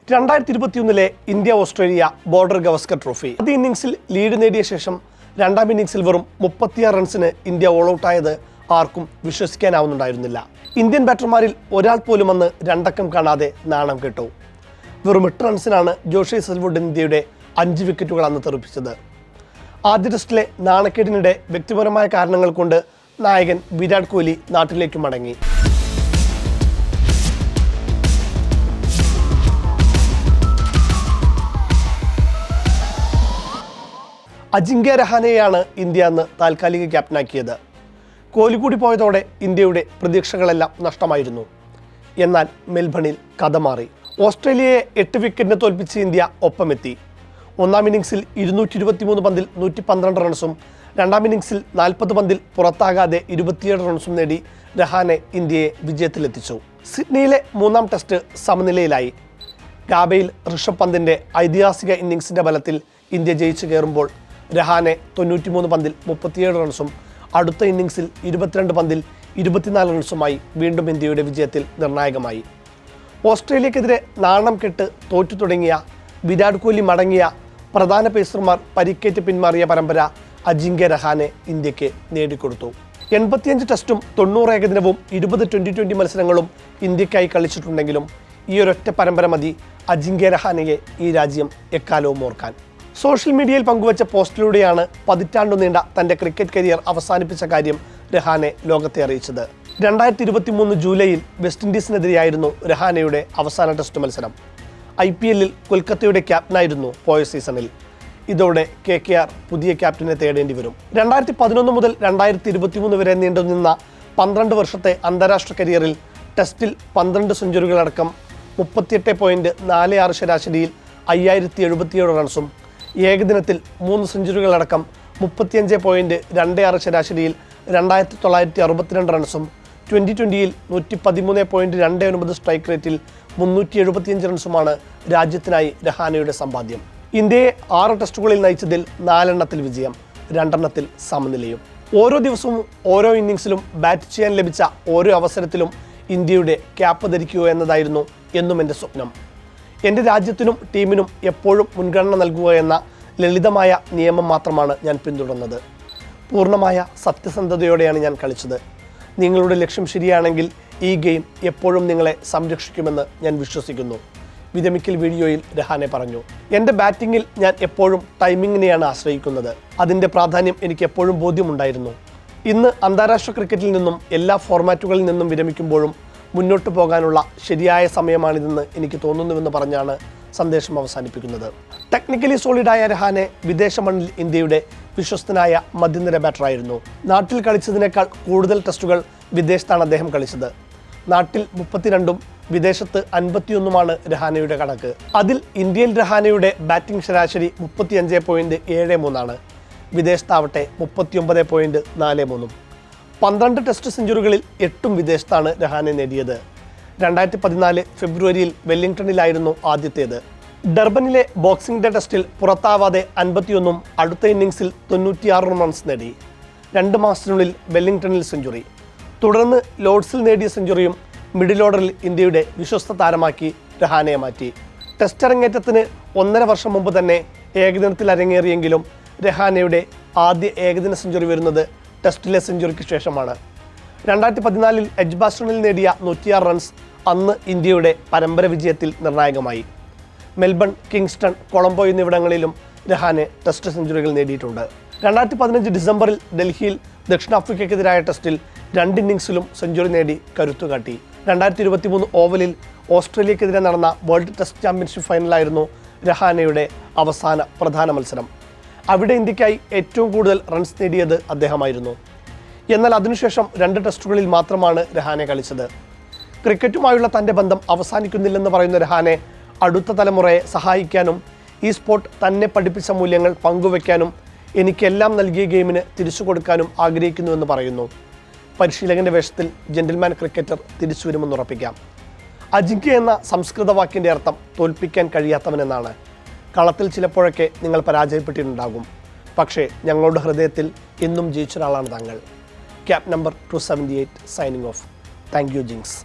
2021 India Australia border Gavaskar trophy ആദ്യ ഇന്നിംഗ്സിൽ lead നേടിയ ശേഷം രണ്ടാം ഇന്നിംഗ്സിൽ വെറും 36 റൺസിന് ഇന്ത്യ ഓൾ ഔട്ടായത് ആർക്കും വിശ്വസിക്കാനാവുന്നുണ്ടായിരുന്നില്ല. ഇന്ത്യൻ ബാറ്റർമാരിൽ ഒരാൾ പോലും അന്ന് രണ്ടക്കം കാണാതെ നാണം കെട്ടു. വെറും 8 റൺസിനാണ് ജോഷ് ഹേസൽവുഡ് ഇന്ത്യയുടെ 5 വിക്കറ്റുകൾ അന്ന് തെറിപ്പിച്ചത്. ആദ്യ ടെസ്റ്റിലെ നാണക്കേടിനിടെ വ്യക്തിപരമായ കാരണങ്ങൾ കൊണ്ട് നായകൻ വിരാട് കോഹ്ലി നാട്ടിലേക്ക് മടങ്ങി. അജിങ്ക്യ രഹാനെയാണ് ഇന്ത്യ അന്ന് താൽക്കാലിക ക്യാപ്റ്റനാക്കിയത്. കോഹ്ലി കൂടി പോയതോടെ ഇന്ത്യയുടെ പ്രതീക്ഷകളെല്ലാം നഷ്ടമായിരുന്നു. എന്നാൽ മെൽബണിൽ കഥ മാറി. ഓസ്ട്രേലിയയെ 8 വിക്കറ്റിന് തോൽപ്പിച്ച് ഇന്ത്യ ഒപ്പമെത്തി. ഒന്നാം ഇന്നിംഗ്സിൽ 223 പന്തിൽ 112 റൺസും രണ്ടാം ഇന്നിംഗ്സിൽ 40 പന്തിൽ പുറത്താകാതെ 27 റൺസും നേടി രഹാനെ ഇന്ത്യയെ വിജയത്തിലെത്തിച്ചു. സിഡ്നിയിലെ മൂന്നാം ടെസ്റ്റ് സമനിലയിലായി. ഗാബയിൽ ഋഷഭ് പന്തിൻ്റെ ഐതിഹാസിക ഇന്നിംഗ്സിൻ്റെ ബലത്തിൽ ഇന്ത്യ ജയിച്ചു കയറുമ്പോൾ രഹാനെ 93 പന്തിൽ 37 റൺസും അടുത്ത ഇന്നിംഗ്സിൽ 22 പന്തിൽ 24 റൺസുമായി വീണ്ടും ഇന്ത്യയുടെ വിജയത്തിൽ നിർണായകമായി. ഓസ്ട്രേലിയക്കെതിരെ നാണം കെട്ട് തോറ്റു തുടങ്ങിയ വിരാട് കോഹ്ലി മടങ്ങിയ പ്രധാന പേസർമാർ പരിക്കേറ്റ് പിന്മാറിയ പരമ്പര അജിങ്ക്യ രഹാനെ ഇന്ത്യക്ക് നേടിക്കൊടുത്തു. 85 ടെസ്റ്റും 90 ഏകദിനവും 20 20-20 മത്സരങ്ങളും ഇന്ത്യക്കായി കളിച്ചിട്ടുണ്ടെങ്കിലും ഈ ഒരൊറ്റ പരമ്പര മതി അജിങ്ക്യ രഹാനെയെ ഈ രാജ്യം എക്കാലവും ഓർക്കാൻ. സോഷ്യൽ മീഡിയയിൽ പങ്കുവച്ച പോസ്റ്റിലൂടെയാണ് പതിറ്റാണ്ടു നീണ്ട തൻ്റെ ക്രിക്കറ്റ് കരിയർ അവസാനിപ്പിച്ച കാര്യം രഹാനെ ലോകത്തെ അറിയിച്ചത്. 2023 ജൂലൈയിൽ വെസ്റ്റ് ഇൻഡീസിനെതിരെയായിരുന്നു രഹാനെയുടെ അവസാന ടെസ്റ്റ് മത്സരം. IPL കൊൽക്കത്തയുടെ ക്യാപ്റ്റനായിരുന്നു പോയ സീസണിൽ. ഇതോടെ KKR പുതിയ ക്യാപ്റ്റനെ തേടേണ്ടി വരും. 2011 മുതൽ 2023 വരെ നീണ്ടുനിന്ന 12 വർഷത്തെ അന്താരാഷ്ട്ര കരിയറിൽ ടെസ്റ്റിൽ 12 സെഞ്ചുറികളടക്കം 38.46 ശരാശരിയിൽ 5077 റൺസും ഏകദിനത്തിൽ 3 സെഞ്ചുറികളടക്കം 35.26 ശരാശരിയിൽ 2962 റൺസും 2020-ൽ 113.29 സ്ട്രൈക്ക് റേറ്റിൽ 375 റൺസുമാണ് രാജ്യത്തിനായി രഹാനെയുടെ സമ്പാദ്യം. ഇന്ത്യയെ 6 ടെസ്റ്റുകളിൽ നയിച്ചതിൽ 4 എണ്ണത്തിൽ വിജയം, 2 എണ്ണത്തിൽ സമനിലയും. ഓരോ ദിവസവും ഓരോ ഇന്നിംഗ്സിലും ബാറ്റ് ചെയ്യാൻ ലഭിച്ച ഓരോ അവസരത്തിലും ഇന്ത്യയുടെ ക്യാപ്പ് ധരിക്കുക എന്നതായിരുന്നു എന്നും എൻ്റെ സ്വപ്നം. എൻ്റെ രാജ്യത്തിനും ടീമിനും എപ്പോഴും മുൻഗണന നൽകുക എന്ന ലളിതമായ നിയമം മാത്രമാണ് ഞാൻ പിന്തുടർന്നത്. പൂർണ്ണമായ സത്യസന്ധതയോടെയാണ് ഞാൻ കളിച്ചത്. നിങ്ങളുടെ ലക്ഷ്യം ശരിയാണെങ്കിൽ ഈ ഗെയിം എപ്പോഴും നിങ്ങളെ സംരക്ഷിക്കുമെന്ന് ഞാൻ വിശ്വസിക്കുന്നു. വിരമിക്കൽ വീഡിയോയിൽ രഹാനെ പറഞ്ഞു. എൻ്റെ ബാറ്റിങ്ങിൽ ഞാൻ എപ്പോഴും ടൈമിങ്ങിനെയാണ് ആശ്രയിക്കുന്നത്. അതിൻ്റെ പ്രാധാന്യം എനിക്ക് എപ്പോഴും ബോധ്യമുണ്ടായിരുന്നു. ഇന്ന് അന്താരാഷ്ട്ര ക്രിക്കറ്റിൽ നിന്നും എല്ലാ ഫോർമാറ്റുകളിൽ നിന്നും വിരമിക്കുമ്പോഴും മുന്നോട്ട് പോകാനുള്ള ശരിയായ സമയമാണിതെന്ന് എനിക്ക് തോന്നുന്നുവെന്ന് പറഞ്ഞാണ് സന്ദേശം അവസാനിപ്പിക്കുന്നത്. ടെക്നിക്കലി സോളിഡായ രഹാനെ വിദേശ മണ്ണിൽ ഇന്ത്യയുടെ വിശ്വസ്തനായ മധ്യനിര ബാറ്ററായിരുന്നു. നാട്ടിൽ കളിച്ചതിനേക്കാൾ കൂടുതൽ ടെസ്റ്റുകൾ വിദേശത്താണ് അദ്ദേഹം കളിച്ചത്. നാട്ടിൽ 32ഉം വിദേശത്ത് 51മാണ് രഹാനെയുടെ കണക്ക്. അതിൽ ഇന്ത്യയിൽ രഹാനെയുടെ ബാറ്റിംഗ് ശരാശരി 35.73 വിദേശത്താവട്ടെ 39.43. 12 ടെസ്റ്റ് സെഞ്ചുറികളിൽ 8ഉം വിദേശത്താണ് രഹാനെ നേടിയത്. 2014 ഫെബ്രുവരിയിൽ വെല്ലിംഗ്ടണിലായിരുന്നു ആദ്യത്തേത്. ഡർബനിലെ ബോക്സിംഗ് ഡേ ടെസ്റ്റിൽ പുറത്താവാതെ 51ഉം അടുത്ത ഇന്നിംഗ്സിൽ 96 റൺസ് നേടി. 2 മാസത്തിനുള്ളിൽ വെല്ലിംഗ്ടണിൽ സെഞ്ചുറി. തുടർന്ന് ലോർഡ്സിൽ നേടിയ സെഞ്ചുറിയും മിഡിൽ ഓർഡറിൽ ഇന്ത്യയുടെ വിശ്വസ്ത താരമാക്കി രഹാനെയെ മാറ്റി. ടെസ്റ്റ് അരങ്ങേറ്റത്തിന് 1.5 വർഷം മുമ്പ് തന്നെ ഏകദിനത്തിൽ അരങ്ങേറിയെങ്കിലും രഹാനെയുടെ ആദ്യ ഏകദിന സെഞ്ചുറി വരുന്നത് ടെസ്റ്റിലെ സെഞ്ചുറിക്ക് ശേഷമാണ്. 2014 എഡ്ജ്ബാസ്റ്റണിൽ നേടിയ 106 റൺസ് അന്ന് ഇന്ത്യയുടെ പരമ്പര വിജയത്തിൽ നിർണായകമായി. മെൽബൺ, കിങ്സ്റ്റൺ, കൊളംബോ എന്നിവിടങ്ങളിലും രഹാനെ ടെസ്റ്റ് സെഞ്ചുറികൾ നേടിയിട്ടുണ്ട്. 2015 ഡിസംബറിൽ ഡൽഹിയിൽ ദക്ഷിണാഫ്രിക്കയ്ക്കെതിരായ ടെസ്റ്റിൽ 2 ഇന്നിംഗ്സിലും സെഞ്ചുറി നേടി കരുത്തുകാട്ടി. 2023 ഓവലിൽ ഓസ്ട്രേലിയക്കെതിരെ നടന്ന വേൾഡ് ടെസ്റ്റ് ചാമ്പ്യൻഷിപ്പ് ഫൈനലായിരുന്നു രഹാനെയുടെ അവസാന പ്രധാന മത്സരം. അവിടെ ഇന്ത്യക്കായി ഏറ്റവും കൂടുതൽ റൺസ് നേടിയത് അദ്ദേഹമായിരുന്നു. എന്നാൽ അതിനുശേഷം 2 ടെസ്റ്റുകളിൽ മാത്രമാണ് രഹാനെ കളിച്ചത്. ക്രിക്കറ്റുമായുള്ള തൻ്റെ ബന്ധം അവസാനിക്കുന്നില്ലെന്ന് പറയുന്ന രഹാനെ അടുത്ത തലമുറയെ സഹായിക്കാനും ഈ സ്പോർട്ട് തന്നെ പഠിപ്പിച്ച മൂല്യങ്ങൾ പങ്കുവയ്ക്കാനും എനിക്കെല്ലാം നൽകിയ ഗെയിമിന് തിരിച്ചു കൊടുക്കാനും ആഗ്രഹിക്കുന്നുവെന്ന് പറയുന്നു. പരിശീലകൻ്റെ വേഷത്തിൽ ജെന്റിൽമാൻ ക്രിക്കറ്റർ തിരിച്ചു വരുമെന്ന് ഉറപ്പിക്കാം. അജിങ്ക്യ എന്ന സംസ്കൃത വാക്കിൻ്റെ അർത്ഥം തോൽപ്പിക്കാൻ കഴിയാത്തവനെന്നാണ്. കളത്തിൽ ചിലപ്പോഴൊക്കെ നിങ്ങൾ പരാജയപ്പെട്ടിട്ടുണ്ടാകും. പക്ഷേ ഞങ്ങളുടെ ഹൃദയത്തിൽ എന്നും ജയിച്ചൊരാളാണ് താങ്കൾ. Cap number 278 signing off. Thank you ജിങ്സ്.